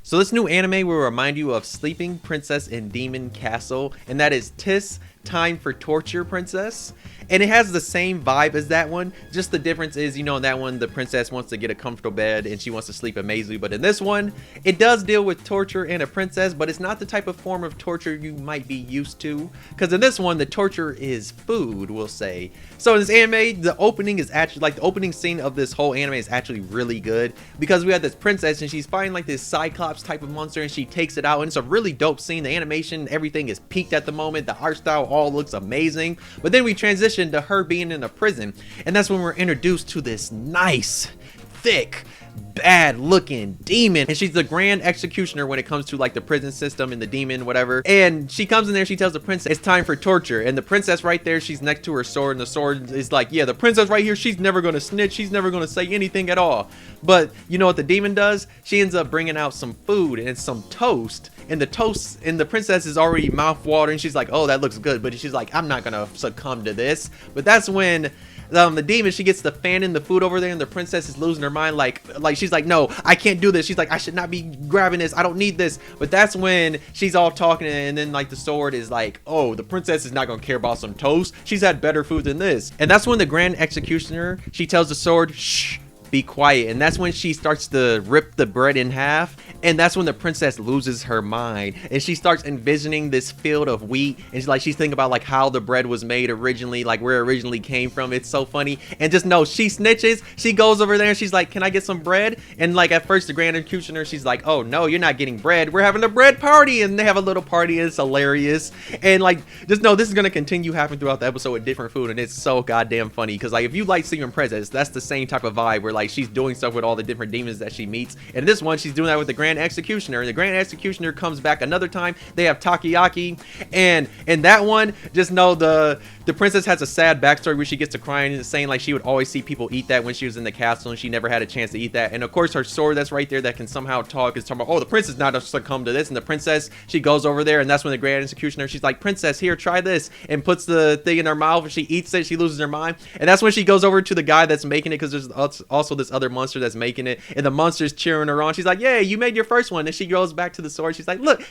So this new anime will remind you of Sleeping Princess in Demon Castle, and that is Tis Time for Torture Princess. And it has the same vibe as that one, just the difference is, you know, in that one the princess wants to get a comfortable bed and she wants to sleep amazingly, but in this one it does deal with torture and a princess, but it's not the type of form of torture you might be used to, because in this one the torture is food, we'll say. So in this anime, the opening is actually like the opening scene of this whole anime is actually really good, because we have this princess and she's fighting like this cyclops type of monster and she takes it out, and it's a really dope scene. The animation, everything is peaked at the moment, the art style all looks amazing. But then we transition to her being in a prison, and that's when we're introduced to this nice, thick, bad looking demon, and she's the grand executioner when it comes to like the prison system and the demon whatever. And she comes in there, she tells the princess it's time for torture, and the princess right there, she's next to her sword, and the sword is like, yeah, the princess right here, she's never gonna snitch, she's never gonna say anything at all. But you know what the demon does? She ends up bringing out some food and some toast, and the princess is already mouth watering. She's like, oh, that looks good, but she's like, I'm not gonna succumb to this. But that's when the demon, she gets the fan in the food over there, and the princess is losing her mind, like she's like, no, I can't do this. She's like, I should not be grabbing this, I don't need this. But that's when she's all talking, and then like the sword is like, oh, the princess is not gonna care about some toast, she's had better food than this. And that's when the grand executioner, she tells the sword, shh, be quiet. And that's when she starts to rip the bread in half, and that's when the princess loses her mind, and she starts envisioning this field of wheat, and she's thinking about like how the bread was made originally, like where it originally came from. It's so funny. And just know, she snitches, she goes over there and she's like, can I get some bread? And like at first the grand executioner, she's like, oh no, you're not getting bread, we're having a bread party. And they have a little party, and it's hilarious. And like, just know this is gonna continue happening throughout the episode with different food, and it's so goddamn funny, because like if you like Sleeping Princess, that's the same type of vibe where like she's doing stuff with all the different demons that she meets. And this one, she's doing that with the grand executioner, and the grand executioner comes back another time. They have takoyaki, and in that one, just know the princess has a sad backstory where she gets to crying and saying like she would always see people eat that when she was in the castle, and she never had a chance to eat that. And of course her sword that's right there that can somehow talk is talking about, oh, the princess not to succumb to this. And the princess, she goes over there, and that's when the grand executioner, she's like, princess, here, try this, and puts the thing in her mouth, and she eats it, she loses her mind. And that's when she goes over to the guy that's making it, because there's also this other monster that's making it, and the monster's cheering her on. She's like, yeah, you made your first one. And she goes back to the sword, she's like, look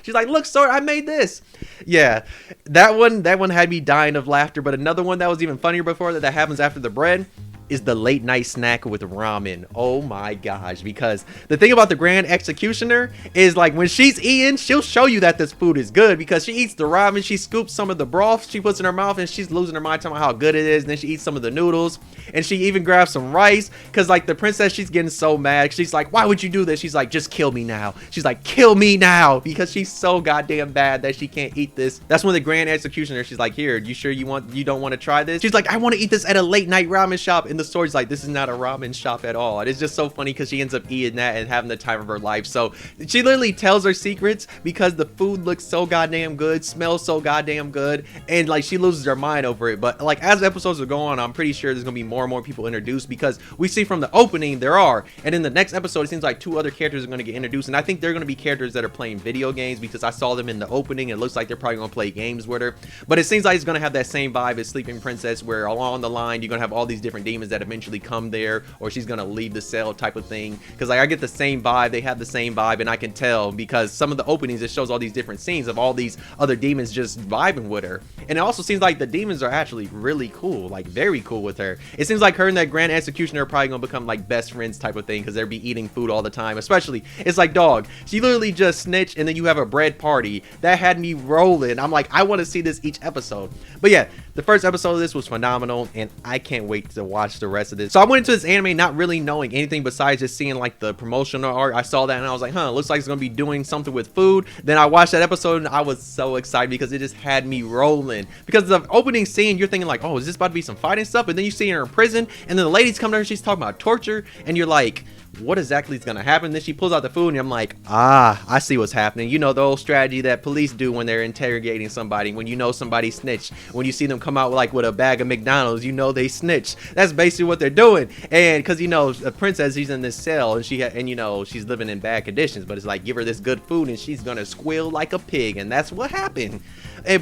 sword, I made this. Yeah, that one had me dying of laughter. But another one that was even funnier before that happens after the bread is the late night snack with ramen. Oh my gosh, because the thing about the grand executioner is like when she's eating, she'll show you that this food is good, because she eats the ramen, she scoops some of the broth, she puts in her mouth, and she's losing her mind talking about how good it is. And then she eats some of the noodles, and she even grabs some rice, because like the princess, she's getting so mad. She's like, why would you do this? She's like, just kill me now. She's like, kill me now, because she's so goddamn bad that she can't eat this. That's when the grand executioner, she's like, here, you sure you don't want to try this? She's like, I want to eat this at a late night ramen shop. And the sword's like, this is not a ramen shop at all. And it's just so funny because she ends up eating that and having the time of her life. So she literally tells her secrets because the food looks so goddamn good, smells so goddamn good, and like she loses her mind over it. But like as episodes are going on, I'm pretty sure there's gonna be more and more people introduced, because we see from the opening there are, and in the next episode it seems like 2 other characters are gonna get introduced, and I think they're gonna be characters that are playing video games, because I saw them in the opening and it looks like they're probably gonna play games with her. But it seems like it's gonna have that same vibe as Sleeping Princess, where along the line you're gonna have all these different demons that eventually come there, or she's gonna leave the cell type of thing. Because like I get the same vibe, they have the same vibe, and I can tell because some of the openings, it shows all these different scenes of all these other demons just vibing with her. And it also seems like the demons are actually really cool, like very cool with her. It seems like her and that grand executioner are probably gonna become like best friends type of thing, because they'll be eating food all the time. Especially, it's like, dog, she literally just snitched, and then you have a bread party. That had me rolling. I'm like, I want to see this each episode. But yeah, the first episode of this was phenomenal, and I can't wait to watch the rest of this. So I went into this anime not really knowing anything besides just seeing like the promotional art. I saw that and I was like, huh, looks like it's gonna be doing something with food. Then I watched that episode and I was so excited because it just had me rolling. Because the opening scene, you're thinking like, oh, is this about to be some fighting stuff? And then you see her in prison, and then the ladies come to her, she's talking about torture, and you're like, what exactly is gonna happen? Then she pulls out the food, and I'm like, I see what's happening. You know, the old strategy that police do when they're interrogating somebody, when you know somebody snitched, when you see them come out with a bag of McDonald's, you know they snitched. That's basically what they're doing. And because, you know, the princess, she's in this cell, and you know, she's living in bad conditions, but it's like, give her this good food and she's gonna squeal like a pig. And that's what happened.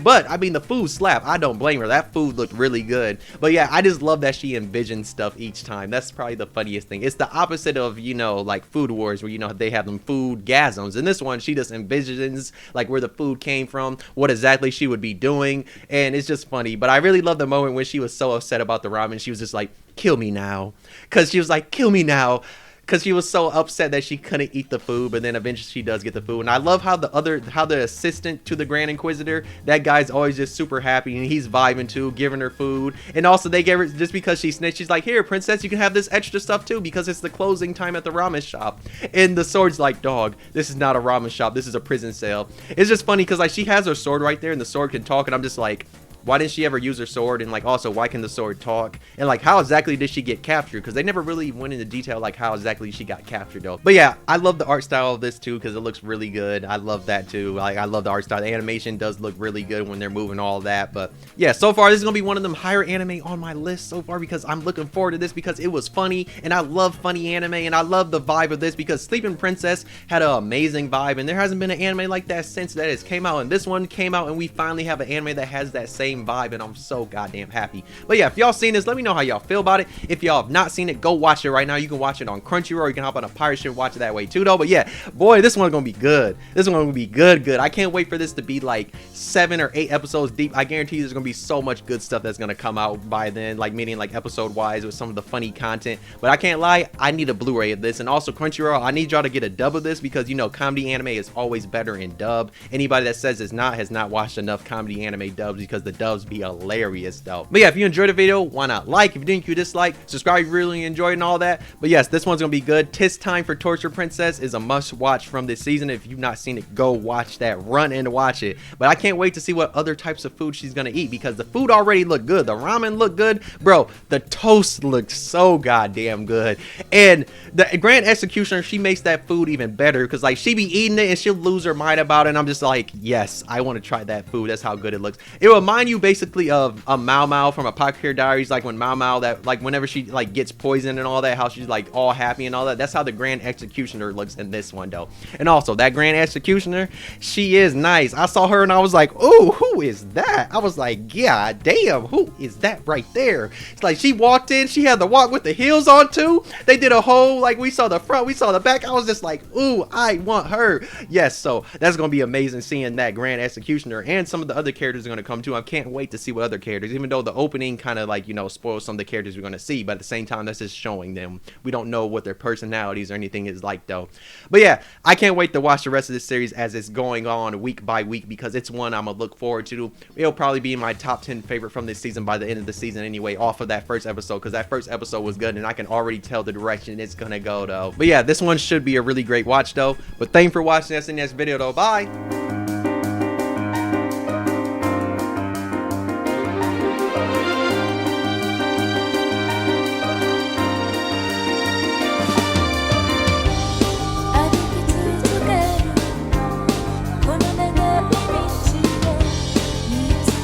But I mean, the food slap. I don't blame her. That food looked really good. But yeah, I just love that she envisions stuff each time. That's probably the funniest thing. It's the opposite of you know, like Food Wars, where, you know, they have them food gasms. In this one, she just envisions like where the food came from, what exactly she would be doing, and it's just funny. But I really love the moment when she was so upset about the ramen. She was just like, kill me now, because she was like, kill me now, because she was so upset that she couldn't eat the food. But then eventually she does get the food. And I love how the assistant to the Grand Inquisitor, that guy's always just super happy, and he's vibing too, giving her food. And also they gave her, just because she snitched, she's like, here princess, you can have this extra stuff too, because it's the closing time at the ramen shop. And the sword's like, dog, this is not a ramen shop, this is a prison cell. It's just funny because like she has her sword right there and the sword can talk, and I'm just like, why didn't she ever use her sword? And like, also, why can the sword talk? And like, how exactly did she get captured? Because they never really went into detail like how exactly she got captured though. But yeah, I love the art style of this too, because it looks really good. I love that too. Like, I love the art style. The animation does look really good when they're moving all that. But yeah, so far this is gonna be one of them higher anime on my list so far, because I'm looking forward to this because it was funny, and I love funny anime, and I love the vibe of this because Sleeping Princess had an amazing vibe, and there hasn't been an anime like that since that has came out. And this one came out, and we finally have an anime that has that same vibe, and I'm so goddamn happy. But yeah, if y'all seen this, let me know how y'all feel about it. If y'all have not seen it, go watch it right now. You can watch it on Crunchyroll, you can hop on a pirate ship and watch it that way too though. But yeah, boy, this one's gonna be good. This one's gonna be good. I can't wait for this to be like 7 or 8 episodes deep. I guarantee there's gonna be so much good stuff that's gonna come out by then, like meaning like episode wise with some of the funny content. But I can't lie, I need a Blu-ray of this. And also Crunchyroll, I need y'all to get a dub of this, because you know comedy anime is always better in dub. Anybody that says it's not has not watched enough comedy anime dubs, because the dubs be hilarious though. But yeah, if you enjoyed the video, why not like? If you didn't, you dislike, subscribe if you really enjoyed and all that. But yes, this one's gonna be good. Tis Time for Torture Princess is a must watch from this season. If you've not seen it, go watch that, run and watch it. But I can't wait to see what other types of food she's gonna eat, because the food already looked good. The ramen looked good, bro. The toast looked so goddamn good, and the Grand Executioner, she makes that food even better, because like she be eating it and she'll lose her mind about it, and I'm just like, yes, I want to try that food. That's how good it looks. It will remind you basically of a Mao Mao from Apothecary Diaries, like when Mao Mao, that like whenever she like gets poisoned and all that, how she's like all happy and all that. That's how the Grand Executioner looks in this one though. And also that Grand Executioner, she is nice. I saw her and I was like, oh, who is that? I was like, yeah, damn, who is that right there? It's like she walked in, she had the walk with the heels on too. They did a whole, like, we saw the front, we saw the back. I was just like, ooh, I want her. Yes, so that's gonna be amazing seeing that Grand Executioner, and some of the other characters are gonna come too. I can't wait to see what other characters, even though the opening kind of like, you know, spoils some of the characters we're going to see, but at the same time that's just showing them. We don't know what their personalities or anything is like though. But yeah, I can't wait to watch the rest of this series as it's going on week by week, because it's one I'm gonna look forward to. It'll probably be my top 10 favorite from this season by the end of the season anyway, off of that first episode, because that first episode was good and I can already tell the direction it's gonna go though. But yeah, this one should be a really great watch though. But thanks for watching. That's the next video though. Bye.